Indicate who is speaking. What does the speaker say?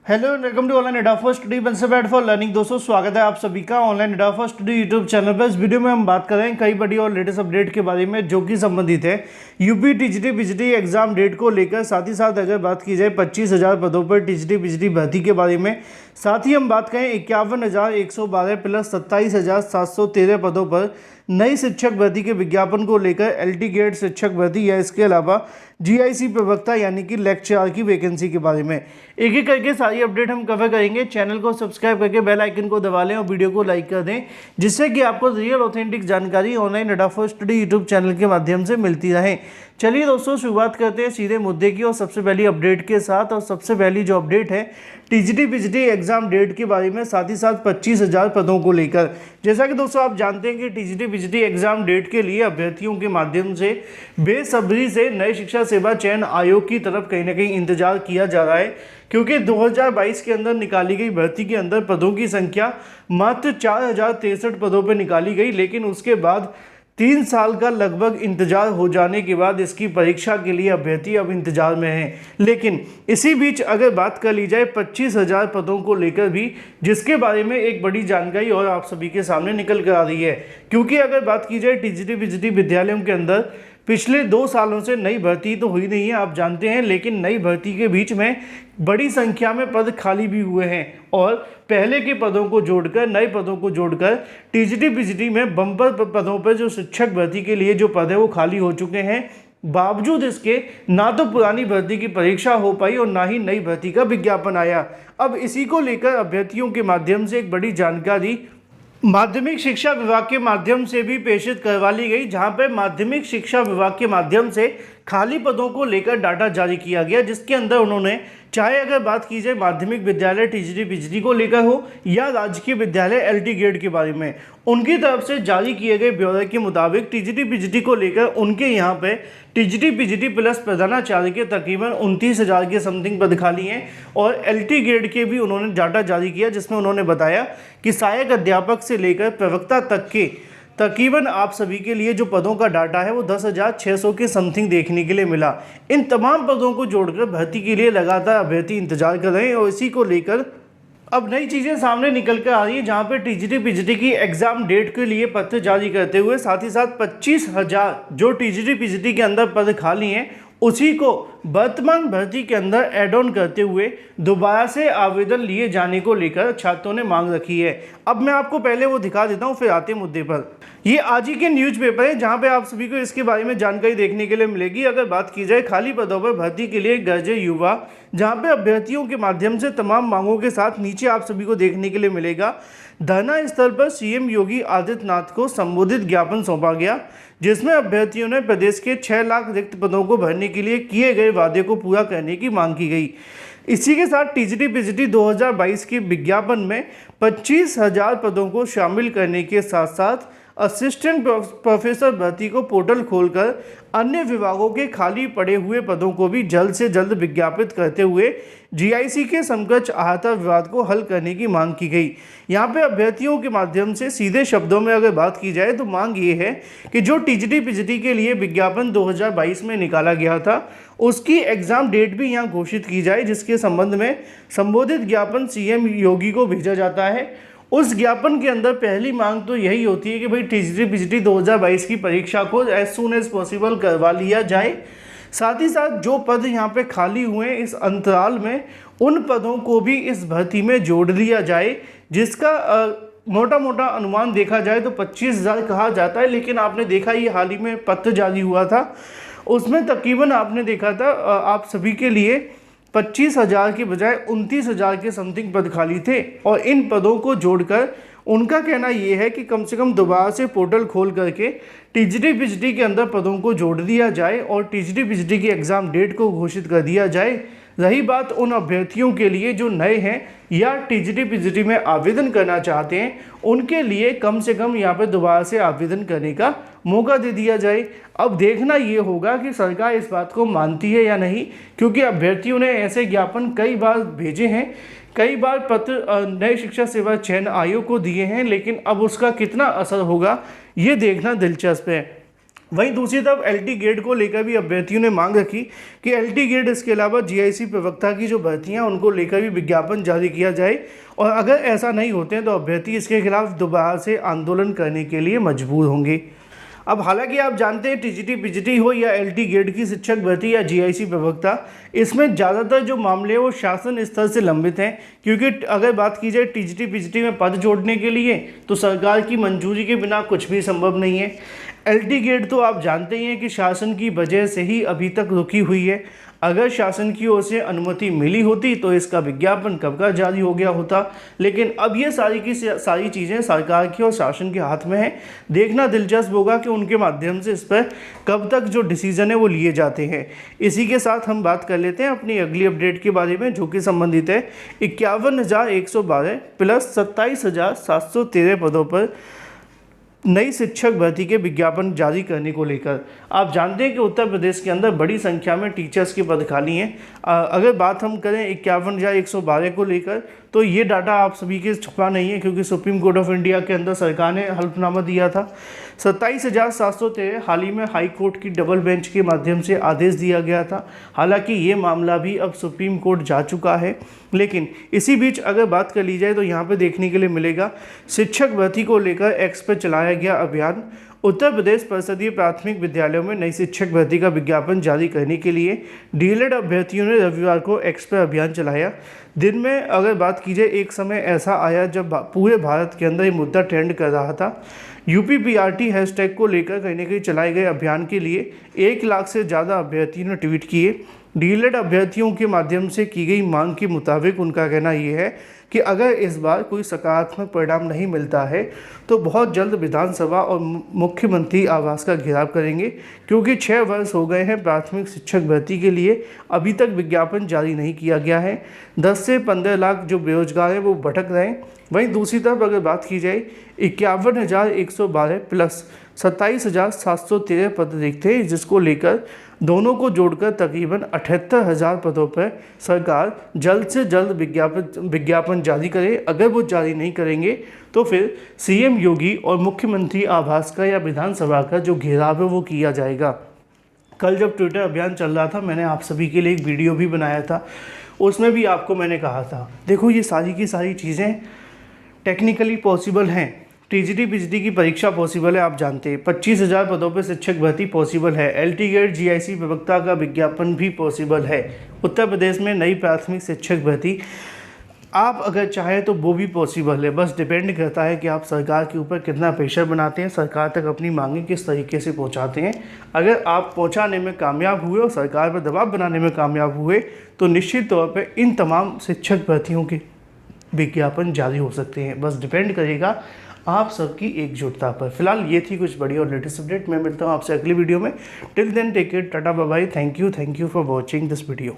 Speaker 1: Hello welcome to online एडा first study bed for learning. दोस्तों स्वागत है आप सभी का ऑनलाइन एडा फर्स्ट स्टडी यूट्यूब चैनल पर। इस वीडियो में हम बात कर रहे हैं कई बड़ी और लेटेस्ट अपडेट के बारे में जो कि संबंधित है UP TGT PGT exam date को लेकर। साथ ही साथ अगर बात की जाए 25,000 पदों पर टीजीटी पीजीटी भर्ती के बारे में, साथ ही हम बात करें 51,112 प्लस 27,713 पदों पर नई शिक्षक भर्ती के विज्ञापन को लेकर, एलटी ग्रेड शिक्षक भर्ती या इसके अलावा जीआईसी प्रवक्ता यानी कि लेक्चरर की वैकेंसी के बारे में एक एक करके सारी अपडेट हम कवर करेंगे। चैनल को सब्सक्राइब करके बेल आइकन को दबा लें और वीडियो को लाइक कर दें, जिससे कि आपको रियल ऑथेंटिक जानकारी ऑनलाइन एडा फर्स्ट स्टडी यूट्यूब चैनल के माध्यम से मिलती रहे। चलिए दोस्तों शुरुआत करते हैं सीधे मुद्दे की और सबसे पहली अपडेट के साथ। और सबसे पहली जो अपडेट है टीजीटी पीजीटी एग्जाम डेट के बारे में, साथ ही साथ 25,000 पदों को लेकर। जैसा कि दोस्तों आप जानते हैं कि टीजीटी पीजीटी एग्जाम डेट के लिए अभ्यर्थियों के माध्यम से बेसब्री से नई शिक्षा सेवा चयन आयोग की तरफ कहीं ना कहीं इंतजार किया जा रहा है, क्योंकि 2022 के अंदर निकाली गई भर्ती के अंदर पदों की संख्या मात्र 4,063 पदों पर निकाली गई। लेकिन उसके बाद 3 साल का लगभग इंतजार हो जाने के बाद इसकी परीक्षा के लिए अभ्यर्थी अब इंतजार में हैं। लेकिन इसी बीच अगर बात कर ली जाए 25,000 पदों को लेकर भी, जिसके बारे में एक बड़ी जानकारी और आप सभी के सामने निकल कर आ रही है। क्योंकि अगर बात की जाए टीजीटी पीजीटी विद्यालयों के अंदर पिछले 2 सालों से नई भर्ती तो हुई नहीं है, आप जानते हैं, लेकिन नई भर्ती के बीच में बड़ी संख्या में पद खाली भी हुए हैं। और पहले के पदों को जोड़कर, नए पदों को जोड़कर टीजीटी पीजीटी में बम्पर पदों पर जो शिक्षक भर्ती के लिए जो पद है वो खाली हो चुके हैं। बावजूद इसके ना तो पुरानी भर्ती की परीक्षा हो पाई और ना ही नई भर्ती का विज्ञापन आया। अब इसी को लेकर अभ्यर्थियों के माध्यम से एक बड़ी जानकारी माध्यमिक शिक्षा विभाग के माध्यम से भी प्रेषित करवा ली गई, जहां पर माध्यमिक शिक्षा विभाग के माध्यम से खाली पदों को लेकर डाटा जारी किया गया, जिसके अंदर उन्होंने, चाहे अगर बात की जाए माध्यमिक विद्यालय टीजीटी पीजीटी को लेकर हो या राजकीय विद्यालय एलटी ग्रेड के बारे में, उनकी तरफ से जारी किए गए ब्यौरे के मुताबिक टीजीटी पीजीटी को लेकर उनके यहाँ पे टीजीटी पीजीटी प्लस प्रधानाचार्य के तकरीबन 29,000 के समथिंग पद खाली हैं। और एलटी ग्रेड के भी उन्होंने डाटा जारी किया, जिसमें उन्होंने बताया कि सहायक अध्यापक से लेकर प्रवक्ता तक के तकरीबन आप सभी के लिए जो पदों का डाटा है वो 10,600 के समथिंग देखने के लिए मिला। इन तमाम पदों को जोड़कर भर्ती के लिए लगातार अभ्यर्थी इंतजार कर रहे हैं और इसी को लेकर अब नई चीज़ें सामने निकल कर आ रही है, जहां पे टीजीटी पीजीटी की एग्जाम डेट के लिए पत्र जारी करते हुए साथ ही साथ 25,000 जो टीजीटी पीजीटी के अंदर पद खाली हैं उसी को वर्तमान भर्ती के अंदर एड ऑन करते हुए दोबारा से आवेदन लिए जाने को लेकर छात्रों ने मांग रखी है। अब मैं आपको पहले वो दिखा देता हूँ, फिर आते मुद्दे पर। ये आज ही के न्यूज़पेपर है जहाँ पे आप सभी को इसके बारे में जानकारी देखने के लिए मिलेगी। अगर बात की जाए खाली पदों पर भर्ती के लिए गरजे युवा, जहाँ पे अभ्यर्थियों के माध्यम से तमाम मांगों के साथ नीचे आप सभी को देखने के लिए मिलेगा धरना स्थल पर सीएम योगी आदित्यनाथ को संबोधित ज्ञापन सौंपा गया, जिसमें अभ्यर्थियों ने प्रदेश के 6 लाख रिक्त पदों को भरने के लिए किए गए वादे को पूरा करने की मांग की गई। इसी के साथ टीजीटी पीजीटी 2022 के विज्ञापन में 25,000 पदों को शामिल करने के साथ साथ असिस्टेंट प्रोफेसर भर्ती को पोर्टल खोलकर अन्य विभागों के खाली पड़े हुए पदों को भी जल्द से जल्द विज्ञापित करते हुए जीआईसी के समकक्ष अहाता विवाद को हल करने की मांग की गई। यहाँ पे अभ्यर्थियों के माध्यम से सीधे शब्दों में अगर बात की जाए तो मांग ये है कि जो टीजीटी पीजीटी के लिए विज्ञापन 2022 में निकाला गया था उसकी एग्जाम डेट भी यहाँ घोषित की जाए, जिसके संबंध में संबोधित ज्ञापन सीएम योगी को भेजा जाता है। उस ज्ञापन के अंदर पहली मांग तो यही होती है कि भाई टीजीटी पीजीटी 2022 की परीक्षा को एज सून एज पॉसिबल करवा लिया जाए। साथ ही साथ जो पद यहाँ पे खाली हुए हैं इस अंतराल में, उन पदों को भी इस भर्ती में जोड़ लिया जाए, जिसका मोटा मोटा अनुमान देखा जाए तो 25,000 कहा जाता है। लेकिन आपने देखा ये हाल ही में पत्र जारी हुआ था, उसमें तकरीबन आपने देखा था आप सभी के लिए 25,000 के बजाय 29,000 के समथिंग पद खाली थे। और इन पदों को जोड़कर उनका कहना ये है कि कम से कम दोबारा से पोर्टल खोल करके टीजीटी पीजीटी के अंदर पदों को जोड़ दिया जाए और टीजीटी पीजीटी की एग्ज़ाम डेट को घोषित कर दिया जाए। रही बात उन अभ्यर्थियों के लिए जो नए हैं या टीजीटी पीजीटी में आवेदन करना चाहते हैं, उनके लिए कम से कम यहाँ पर दोबारा से आवेदन करने का मौका दे दिया जाए। अब देखना ये होगा कि सरकार इस बात को मानती है या नहीं, क्योंकि अभ्यर्थियों ने ऐसे ज्ञापन कई बार भेजे हैं, कई बार पत्र नई शिक्षा सेवा चयन आयोग को दिए हैं, लेकिन अब उसका कितना असर होगा ये देखना दिलचस्प है। वहीं दूसरी तरफ एलटी गेट को लेकर भी अभ्यर्थियों ने मांग रखी कि एलटी गेट इसके अलावा जीआईसी प्रवक्ता की जो भर्तियां उनको लेकर भी विज्ञापन जारी किया जाए, और अगर ऐसा नहीं होते हैं तो अभ्यर्थी इसके खिलाफ दोबारा से आंदोलन करने के लिए मजबूर होंगे। अब हालांकि आप जानते हैं टीजीटी पीजीटी हो या एलटी गेट की शिक्षक भर्ती या जीआईसी प्रवक्ता, इसमें ज़्यादातर जो मामले हैं वो शासन स्तर से लंबित हैं, क्योंकि अगर बात की जाए टीजीटी पीजीटी में पद जोड़ने के लिए तो सरकार की मंजूरी के बिना कुछ भी संभव नहीं है। एलटी गेट तो आप जानते ही हैं कि शासन की वजह से ही अभी तक रुकी हुई है। अगर शासन की ओर से अनुमति मिली होती तो इसका विज्ञापन कब का जारी हो गया होता, लेकिन अब ये सारी की सारी चीज़ें सरकार की और शासन के हाथ में है। देखना दिलचस्प होगा कि उनके माध्यम से इस पर कब तक जो डिसीजन है वो लिए जाते हैं। इसी के साथ हम बात कर लेते हैं अपनी अगली अपडेट के बारे में, जो कि संबंधित है 51,112 प्लस 27,713 पदों पर नई शिक्षक भर्ती के विज्ञापन जारी करने को लेकर। आप जानते हैं कि उत्तर प्रदेश के अंदर बड़ी संख्या में टीचर्स के पद खाली हैं। अगर बात हम करें 51,112 को लेकर, तो ये डाटा आप सभी के छुपा नहीं है, क्योंकि सुप्रीम कोर्ट ऑफ इंडिया के अंदर सरकार ने हल्फनामा दिया था। 27,713 हाल ही में हाई कोर्ट की डबल बेंच के माध्यम से आदेश दिया गया था। हालांकि ये मामला भी अब सुप्रीम कोर्ट जा चुका है, लेकिन इसी बीच अगर बात कर ली जाए तो यहाँ पे देखने के लिए मिलेगा शिक्षक भर्ती को लेकर एक्स पर चलाया गया अभियान। उत्तर प्रदेश परिषदीय प्राथमिक विद्यालयों में नई शिक्षक भर्ती का विज्ञापन जारी करने के लिए डीएलएड अभ्यर्थियों ने रविवार को एक्स पर अभियान चलाया। दिन में अगर बात की जाए, एक समय ऐसा आया जब पूरे भारत के अंदर ये मुद्दा ट्रेंड कर रहा था। यूपी पीआरटी हैशटैग को लेकर कहीं ना कहीं चलाए गए अभियान के लिए 1 लाख से ज़्यादा अभ्यर्थियों ने ट्वीट किए। डीएलएड अभ्यर्थियों के माध्यम से की गई मांग के मुताबिक उनका कहना ये है कि अगर इस बार कोई सकारात्मक परिणाम नहीं मिलता है तो बहुत जल्द विधानसभा और मुख्यमंत्री आवास का घेराव करेंगे, क्योंकि 6 वर्ष हो गए हैं प्राथमिक शिक्षक भर्ती के लिए अभी तक विज्ञापन जारी नहीं किया गया है। 10 से 15 लाख जो बेरोजगार हैं वो भटक रहे हैं। वहीं दूसरी तरफ अगर बात की जाए 51,112 प्लस 27,713 पद रिक्त थे, जिसको लेकर दोनों को जोड़कर तकरीबन 78,000 पदों पर सरकार जल्द से जल्द विज्ञापन जारी करे। अगर वो जारी नहीं करेंगे तो फिर सीएम योगी और मुख्यमंत्री आवास का या विधानसभा का जो घेराव है वो किया जाएगा। कल जब ट्विटर अभियान चल रहा था, मैंने आप सभी के लिए एक वीडियो भी बनाया था, उसमें भी आपको मैंने कहा था देखो ये सारी की सारी चीज़ें टेक्निकली पॉसिबल हैं। टीजीटी पीजीटी की परीक्षा पॉसिबल है, आप जानते हैं 25,000 पदों पर शिक्षक भर्ती पॉसिबल है। एलटी गेट जीआईसी प्रवक्ता का विज्ञापन भी पॉसिबल है। उत्तर प्रदेश में नई प्राथमिक शिक्षक भर्ती आप अगर चाहें तो वो भी पॉसिबल है। बस डिपेंड करता है कि आप सरकार के ऊपर कितना प्रेशर बनाते हैं, सरकार तक अपनी मांगें किस तरीके से पहुंचाते हैं। अगर आप पहुंचाने में कामयाब हुए और सरकार पर दबाव बनाने में कामयाब हुए तो निश्चित तौर पर इन तमाम शिक्षक भर्तियों के विज्ञापन जारी हो सकते हैं। बस डिपेंड करेगा आप सबकी एकजुटता पर। फिलहाल ये थी कुछ बड़ी और लेटेस्ट अपडेट। मैं मिलता हूँ आपसे अगली वीडियो में। Till then take care, tata bye bye, thank you for watching this video.